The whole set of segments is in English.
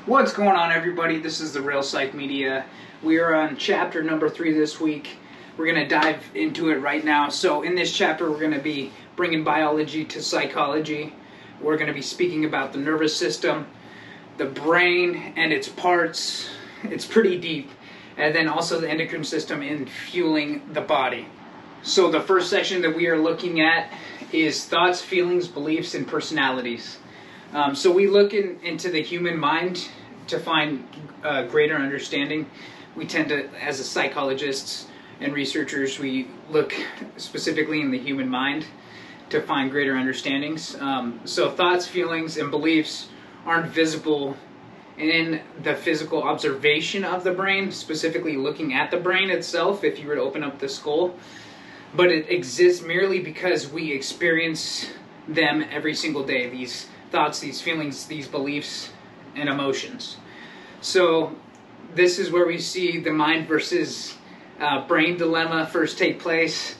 What's going on, everybody? This is the Real Psych Media. We are on chapter number 3 this week. We're going to dive into it right now. So in this chapter, we're going to be bringing biology to psychology. We're going to be speaking about the nervous system, the brain and its parts. It's pretty deep. And then also the endocrine system in fueling the body. So the first section that we are looking at is thoughts, feelings, beliefs, and personalities. So we look into the human mind to find greater understanding. We tend to, as psychologists and researchers, we look specifically in the human mind to find greater understandings. So thoughts, feelings, and beliefs aren't visible in the physical observation of the brain, specifically looking at the brain itself if you were to open up the skull, but it exists merely because we experience them every single day, these thoughts, these feelings, these beliefs, and emotions. So this is where we see the mind versus brain dilemma first take place.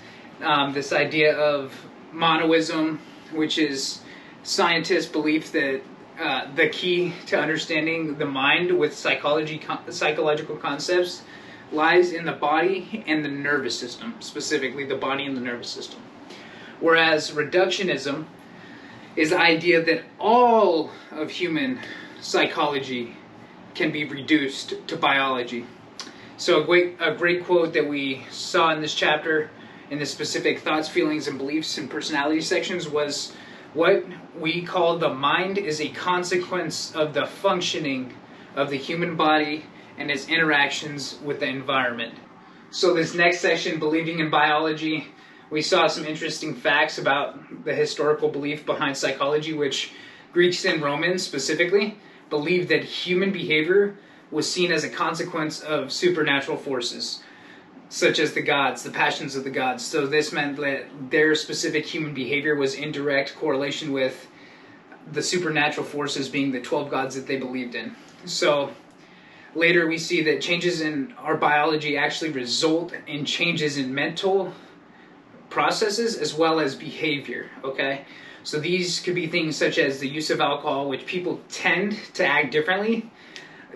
This idea of monoism, which is scientists' belief that the key to understanding the mind with psychological concepts lies in the body and the nervous system, specifically the body and the nervous system. Whereas reductionism is the idea that all of human psychology can be reduced to biology. So a great quote that we saw in this chapter, in the specific thoughts, feelings, and beliefs and personality sections, was what we call the mind is a consequence of the functioning of the human body and its interactions with the environment. So this next section, believing in biology, we saw some interesting facts about the historical belief behind psychology, which Greeks and Romans specifically believed that human behavior was seen as a consequence of supernatural forces, such as the gods, the passions of the gods. So this meant that their specific human behavior was in direct correlation with the supernatural forces being the 12 gods that they believed in. So later we see that changes in our biology actually result in changes in mental processes as well as behavior, okay? So these could be things such as the use of alcohol, which people tend to act differently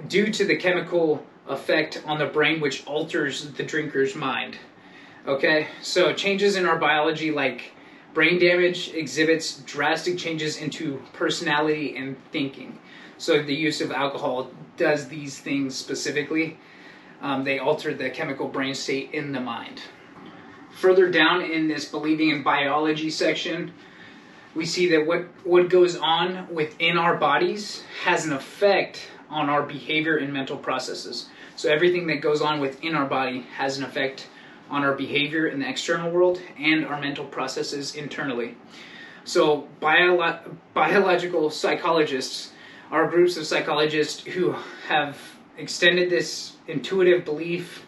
due to the chemical effect on the brain, which alters the drinker's mind, okay? So changes in our biology, like brain damage, exhibits drastic changes into personality and thinking. So the use of alcohol does these things specifically. They alter the chemical brain state in the mind. Further down in this believing in biology section, we see that what goes on within our bodies has an effect on our behavior and mental processes. So everything that goes on within our body has an effect on our behavior in the external world and our mental processes internally. So biological psychologists are groups of psychologists who have extended this intuitive belief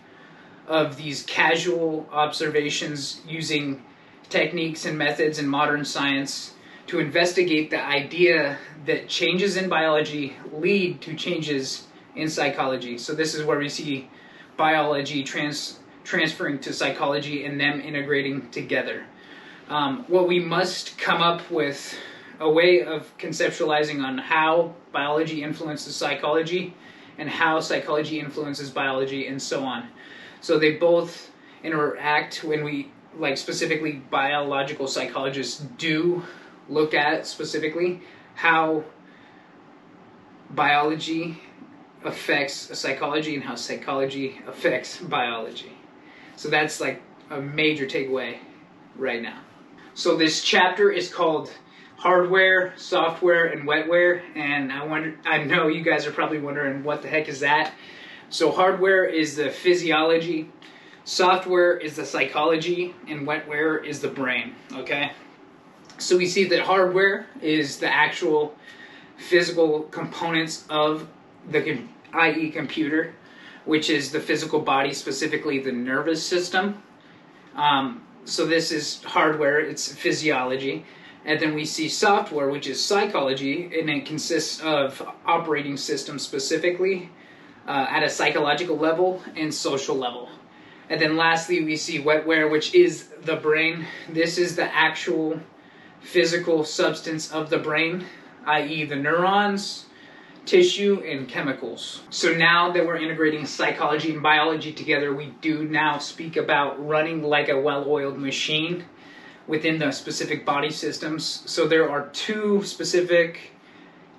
of these casual observations using techniques and methods in modern science to investigate the idea that changes in biology lead to changes in psychology. So this is where we see biology transferring to psychology and them integrating together. Well, we must come up with a way of conceptualizing on how biology influences psychology and how psychology influences biology and so on. So they both interact when we, like specifically biological psychologists do look at specifically how biology affects psychology and how psychology affects biology. So that's like a major takeaway right now. So this chapter is called Hardware, Software, and Wetware, and I know you guys are probably wondering what the heck is that. So hardware is the physiology, software is the psychology, and wetware is the brain, okay? So we see that hardware is the actual physical components of the, i.e. computer, which is the physical body, specifically the nervous system. So this is hardware, it's physiology. And then we see software, which is psychology, and it consists of operating systems specifically at a psychological level and social level. And then lastly, we see wetware, which is the brain. This is the actual physical substance of the brain, i.e. the neurons, tissue, and chemicals. So now that we're integrating psychology and biology together, we do now speak about running like a well-oiled machine within the specific body systems. So there are two specific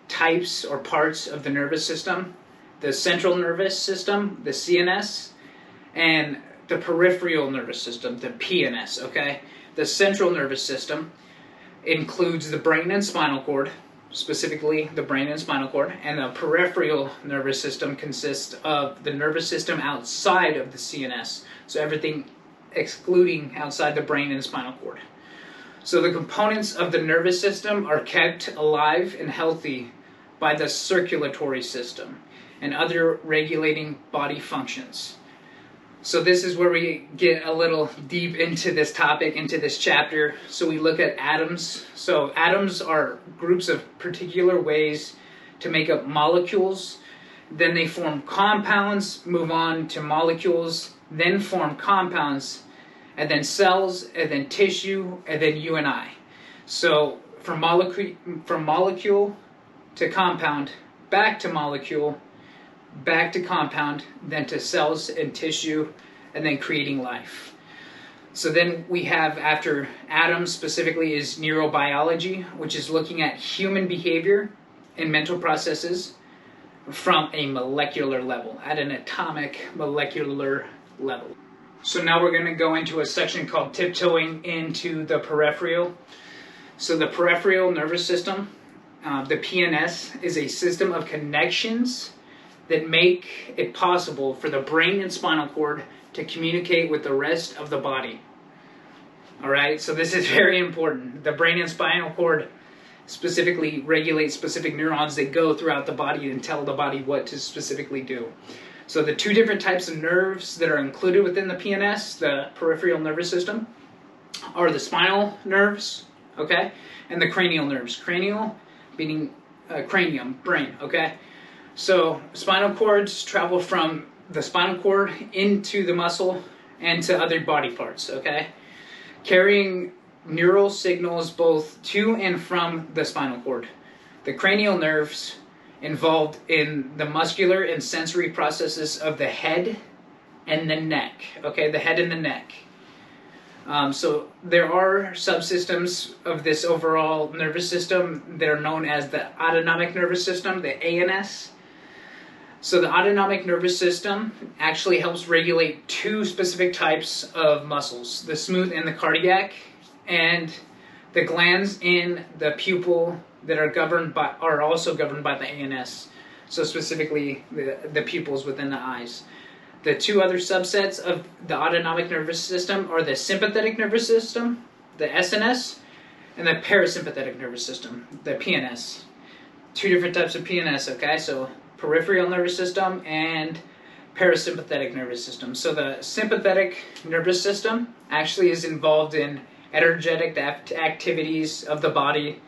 types or parts of the nervous system: the central nervous system, the CNS, and the peripheral nervous system, the PNS, okay? The central nervous system includes the brain and spinal cord, specifically the brain and spinal cord, and the peripheral nervous system consists of the nervous system outside of the CNS, so everything excluding outside the brain and spinal cord. So the components of the nervous system are kept alive and healthy by the circulatory system and other regulating body functions. So this is where we get a little deep into this topic, into this chapter. So we look at atoms. So atoms are groups of particular ways to make up molecules. Then they form compounds, move on to molecules, then form compounds, and then cells, and then tissue, and then you and I. So from molecule to compound, back to molecule, back to compound, then to cells and tissue, and then creating life. So then we have, after atoms specifically, is neurobiology, which is looking at human behavior and mental processes from a molecular level, at an atomic molecular level. So now we're going to go into a section called tiptoeing into the peripheral. So the peripheral nervous system, the PNS, is a system of connections that make it possible for the brain and spinal cord to communicate with the rest of the body. All right, so this is very important. The brain and spinal cord specifically regulate specific neurons that go throughout the body and tell the body what to specifically do. So the two different types of nerves that are included within the PNS, the peripheral nervous system, are the spinal nerves, okay, and the cranial nerves. Cranial meaning cranium, brain, okay? So spinal cords travel from the spinal cord into the muscle and to other body parts, okay? Carrying neural signals both to and from the spinal cord. The cranial nerves involved in the muscular and sensory processes of the head and the neck, okay? The head and the neck. So there are subsystems of this overall nervous system that are known as the autonomic nervous system, the ANS. So the autonomic nervous system actually helps regulate two specific types of muscles, the smooth and the cardiac, and the glands in the pupil that are also governed by the ANS. So specifically the pupils within the eyes. The two other subsets of the autonomic nervous system are the sympathetic nervous system, the SNS, and the parasympathetic nervous system, the PNS. Two different types of PNS, okay? So peripheral nervous system and parasympathetic nervous system. So the sympathetic nervous system actually is involved in energetic activities of the body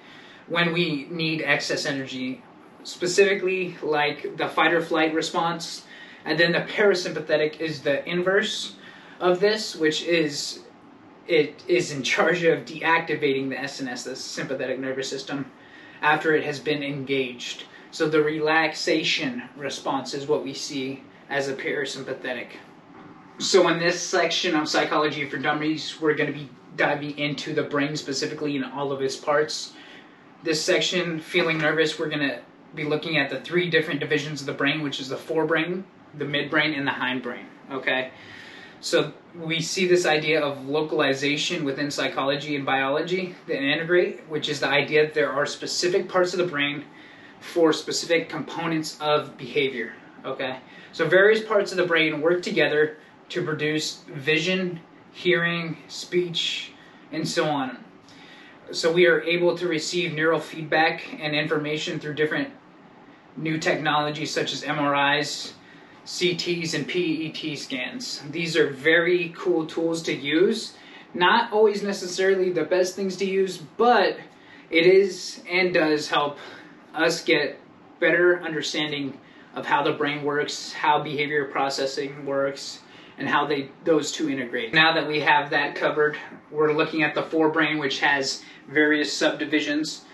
when we need excess energy, specifically like the fight or flight response. And then the parasympathetic is the inverse of this, which is in charge of deactivating the SNS, the sympathetic nervous system, after it has been engaged. So the relaxation response is what we see as a parasympathetic. So in this section of Psychology for Dummies, we're going to be diving into the brain specifically in all of its parts. This section, Feeling Nervous, we're going to be looking at the three different divisions of the brain, which is the forebrain, the midbrain, and the hindbrain, okay? So we see this idea of localization within psychology and biology that integrate, which is the idea that there are specific parts of the brain for specific components of behavior, okay? So various parts of the brain work together to produce vision, hearing, speech, and so on. So we are able to receive neural feedback and information through different new technologies such as MRIs, CTs, and PET scans. These are very cool tools to use. Not always necessarily the best things to use, but it is and does help us get better understanding of how the brain works, how behavior processing works, and how those two integrate. Now that we have that covered, we're looking at the forebrain, which has various subdivisions.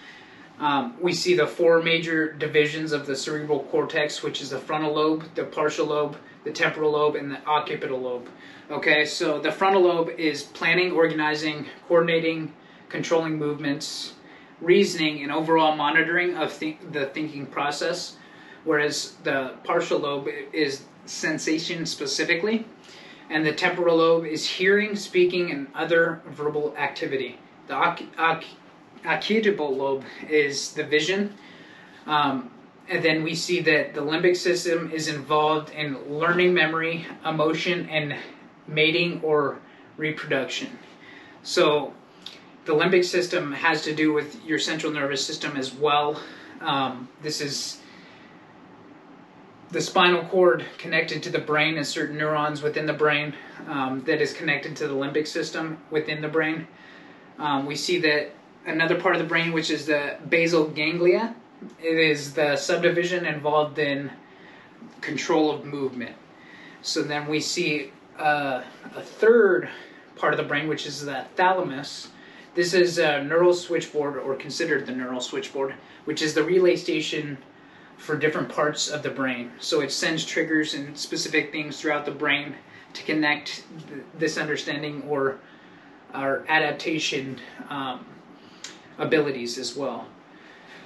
We see the four major divisions of the cerebral cortex, which is the frontal lobe, the partial lobe, the temporal lobe, and the occipital lobe. Okay, so the frontal lobe is planning, organizing, coordinating, controlling movements, reasoning, and overall monitoring of the thinking process, whereas the partial lobe is sensation specifically, and the temporal lobe is hearing, speaking, and other verbal activity. The occipital lobe is the vision, and then we see that the limbic system is involved in learning, memory, emotion, and mating or reproduction. So the limbic system has to do with your central nervous system as well. This is the spinal cord connected to the brain and certain neurons within the brain that is connected to the limbic system within the brain. We see that another part of the brain, which is the basal ganglia, it is the subdivision involved in control of movement. So then we see a third part of the brain, which is the thalamus. This is a neural switchboard, or considered the neural switchboard, which is the relay station for different parts of the brain. So it sends triggers and specific things throughout the brain to connect this understanding or our adaptation abilities as well.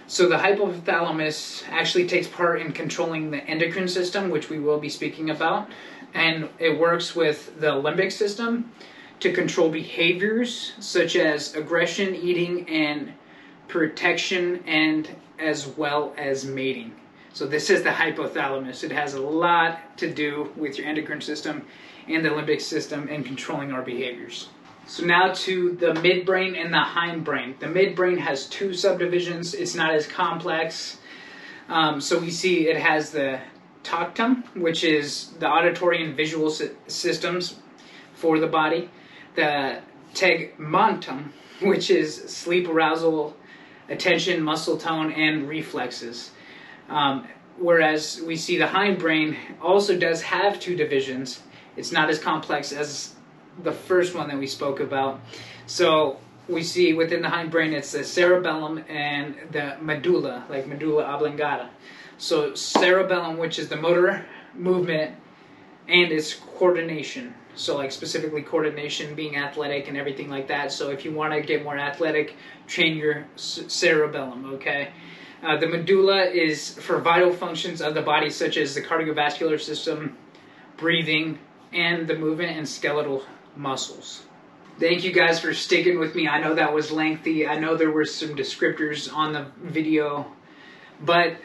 So the hypothalamus actually takes part in controlling the endocrine system, which we will be speaking about, and it works with the limbic system to control behaviors such as aggression, eating, and protection, and as well as mating. So this is the hypothalamus. It has a lot to do with your endocrine system and the limbic system and controlling our behaviors. So now to the midbrain and the hindbrain. The midbrain has two subdivisions. It's not as complex. So we see it has the tactum, which is the auditory and visual systems for the body. The tegmentum, which is sleep arousal, attention, muscle tone, and reflexes. Whereas we see the hindbrain also does have two divisions. It's not as complex as the first one that we spoke about. So we see within the hindbrain it's the cerebellum and the medulla, like medulla oblongata. So cerebellum, which is the motor movement and its coordination. So like specifically coordination, being athletic and everything like that. So if you want to get more athletic, train your cerebellum, okay? The medulla is for vital functions of the body, such as the cardiovascular system, breathing, and the movement and skeletal muscles. Thank you guys for sticking with me. I know that was lengthy. I know there were some descriptors on the video, but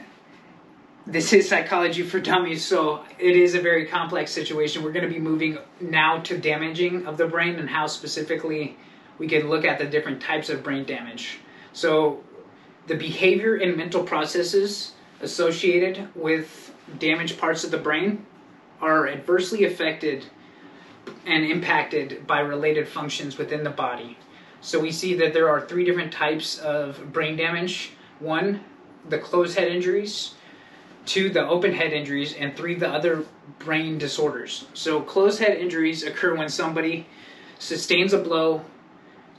this is Psychology for Dummies, so it is a very complex situation. We're going to be moving now to damaging of the brain and how specifically we can look at the different types of brain damage. So the behavior and mental processes associated with damaged parts of the brain are adversely affected and impacted by related functions within the body. So we see that there are three different types of brain damage. One, the closed head injuries. Two, the open head injuries. And three, the other brain disorders. So closed head injuries occur when somebody sustains a blow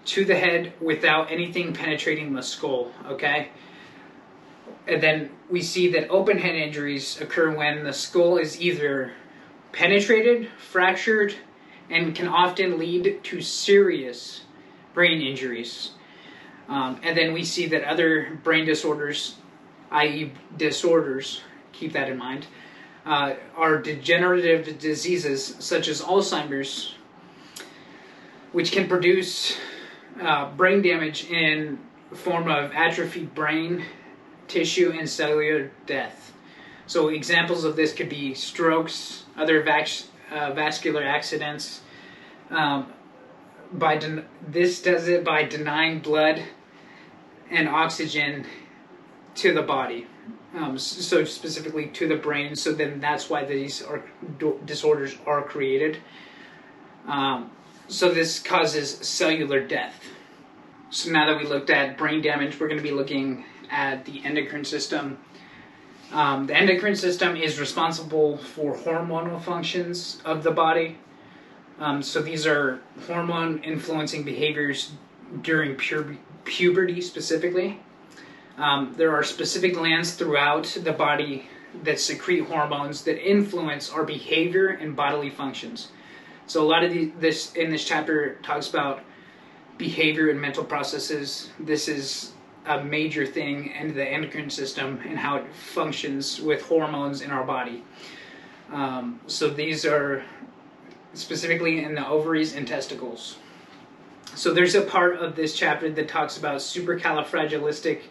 to the head without anything penetrating the skull, okay? And then we see that open head injuries occur when the skull is either penetrated, fractured, and can often lead to serious brain injuries. And then we see that other brain disorders, i.e. disorders, keep that in mind, are degenerative diseases such as Alzheimer's, which can produce brain damage in the form of atrophied brain tissue and cellular death. So examples of this could be strokes, other vascular accidents. This does it by denying blood and oxygen to the body, so specifically to the brain. So then that's why these disorders are created. So this causes cellular death. So now that we looked at brain damage, we're going to be looking at the endocrine system. The endocrine system is responsible for hormonal functions of the body. So these are hormone influencing behaviors during puberty specifically. There are specific glands throughout the body that secrete hormones that influence our behavior and bodily functions. So a lot of this in this chapter talks about behavior and mental processes. This is a major thing in the endocrine system and how it functions with hormones in our body. So these are specifically in the ovaries and testicles. So there's a part of this chapter that talks about supercalifragilistic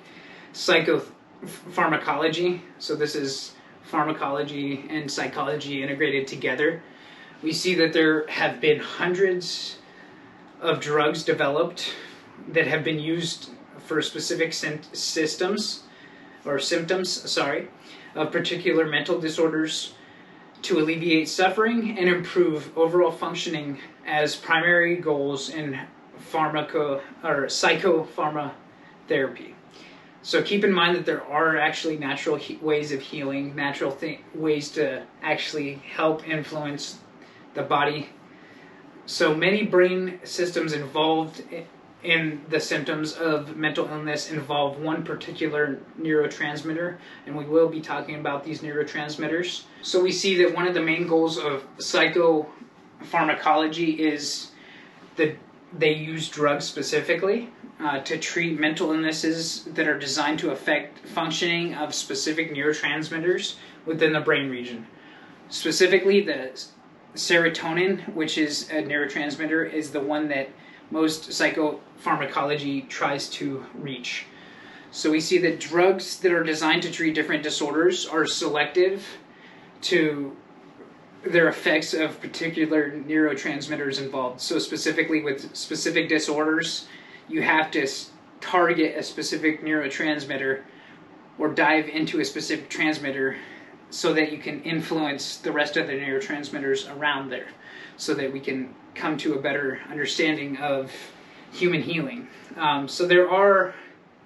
psychopharmacology. So this is pharmacology and psychology integrated together. We see that there have been hundreds of drugs developed that have been used for specific symptoms of particular mental disorders to alleviate suffering and improve overall functioning as primary goals in psychopharmacotherapy. So keep in mind that there are actually natural ways of healing, natural ways to actually help influence the body. So many brain systems involved in the symptoms of mental illness involve one particular neurotransmitter, and we will be talking about these neurotransmitters. So we see that one of the main goals of psychopharmacology is that they use drugs specifically to treat mental illnesses that are designed to affect functioning of specific neurotransmitters within the brain region. Specifically, the serotonin, which is a neurotransmitter, is the one that most psychopharmacology tries to reach. So we see that drugs that are designed to treat different disorders are selective to their effects of particular neurotransmitters involved. So specifically with specific disorders, you have to target a specific neurotransmitter or dive into a specific transmitter so that you can influence the rest of the neurotransmitters around there, so that we can come to a better understanding of human healing. So there are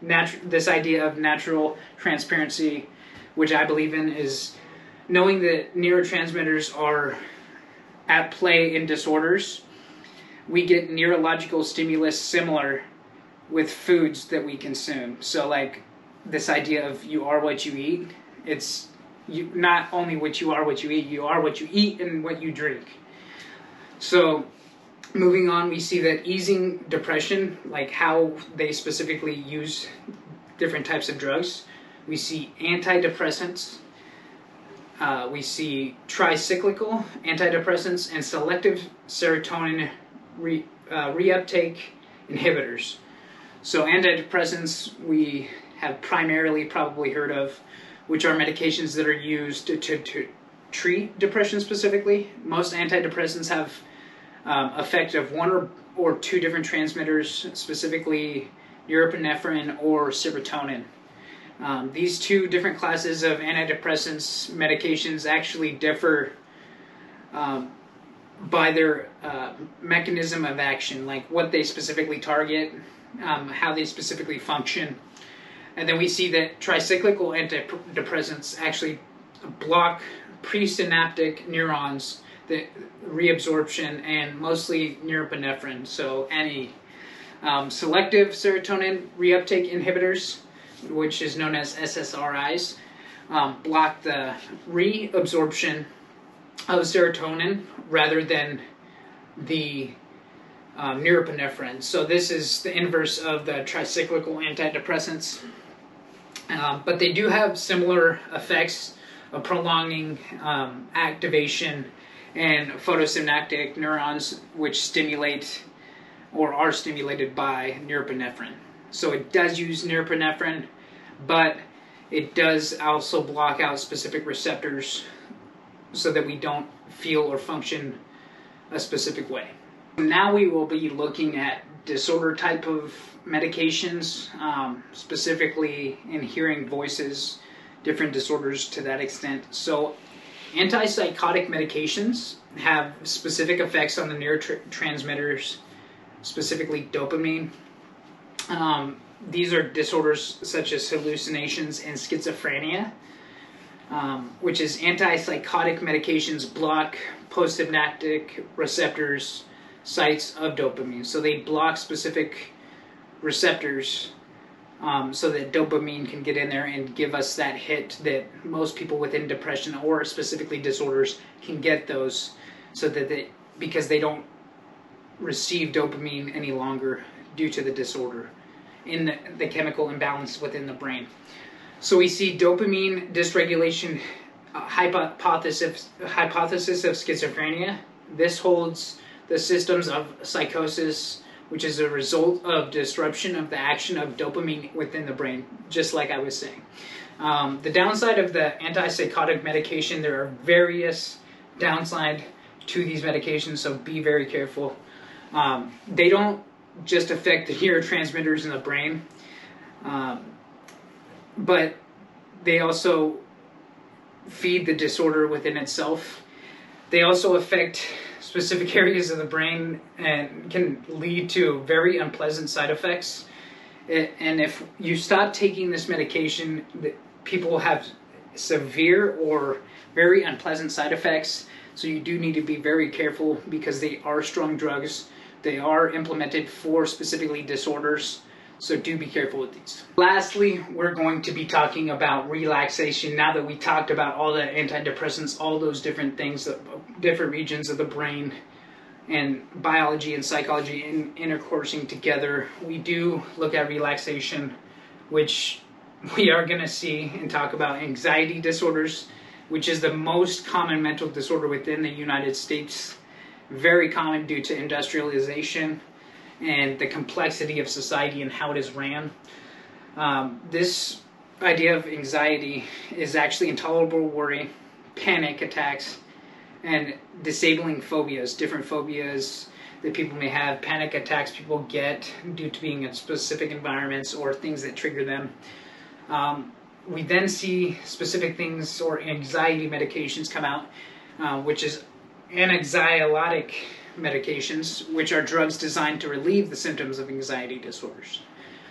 this idea of natural transparency, which I believe in, is knowing that neurotransmitters are at play in disorders. We get neurological stimulus similar with foods that we consume. So like this idea of you are what you eat, it's not only what you are what you eat and what you drink. So moving on, we see that easing depression, like how they specifically use different types of drugs. We see antidepressants, we see tricyclical antidepressants, and selective serotonin reuptake inhibitors. So antidepressants we have primarily probably heard of, which are medications that are used to treat depression specifically. Most antidepressants have effect of one or two different transmitters, specifically norepinephrine or serotonin. These two different classes of antidepressants medications actually differ by their mechanism of action, like what they specifically target, how they specifically function. And then we see that tricyclical antidepressants actually block presynaptic neurons, the reabsorption, and mostly norepinephrine. So any selective serotonin reuptake inhibitors, which is known as SSRIs, block the reabsorption of serotonin rather than the norepinephrine. So this is the inverse of the tricyclical antidepressants. But they do have similar effects of prolonging activation and photosynaptic neurons, which stimulate or are stimulated by norepinephrine. So it does use norepinephrine, but it does also block out specific receptors so that we don't feel or function a specific way. Now we will be looking at disorder type of medications, specifically in hearing voices, different disorders to that extent. So antipsychotic medications have specific effects on the neurotransmitters, specifically dopamine. These are disorders such as hallucinations and schizophrenia, which is antipsychotic medications block postsynaptic receptors sites of dopamine. So they block specific receptors so that dopamine can get in there and give us that hit that most people within depression or specifically disorders can get those, so that because they don't receive dopamine any longer due to the disorder in the chemical imbalance within the brain. So we see dopamine dysregulation, hypothesis of schizophrenia. This holds the systems of psychosis, which is a result of disruption of the action of dopamine within the brain, just like I was saying. The downside of the antipsychotic medication, there are various downsides to these medications, so be very careful. They don't just affect the neurotransmitters in the brain, but they also feed the disorder within itself. They also affect specific areas of the brain and can lead to very unpleasant side effects. And if you stop taking this medication, people have severe or very unpleasant side effects. So you do need to be very careful, because they are strong drugs. They are implemented for specifically disorders. So do be careful with these. Lastly, we're going to be talking about relaxation. Now that we talked about all the antidepressants, all those different things, different regions of the brain, and biology and psychology intercoursing together, we do look at relaxation, which we are going to see and talk about anxiety disorders, which is the most common mental disorder within the United States. Very common due to industrialization and the complexity of society and how it is ran. This idea of anxiety is actually intolerable worry, panic attacks, and disabling phobias, different phobias that people may have, panic attacks people get due to being in specific environments or things that trigger them. We then see specific things or anxiety medications come out, which is anxiolytic medications, which are drugs designed to relieve the symptoms of anxiety disorders.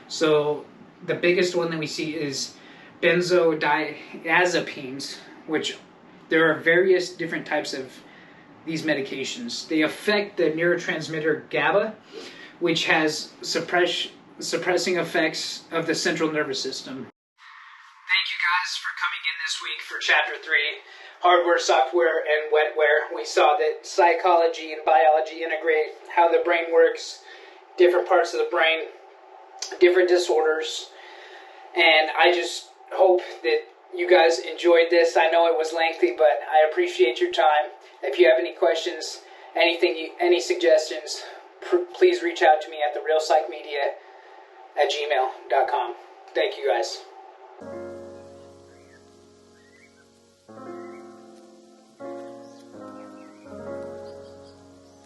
So the biggest one that we see is benzodiazepines, which there are various different types of these medications. They affect the neurotransmitter GABA, which has suppressing effects of the central nervous system. Thank you guys for coming in this week for Chapter 3. Hardware, software, and wetware. We saw that psychology and biology integrate how the brain works, different parts of the brain, different disorders. And I just hope that you guys enjoyed this. I know it was lengthy, but I appreciate your time. If you have any questions, any suggestions, please reach out to me at therealpsychmedia@gmail.com. Thank you guys.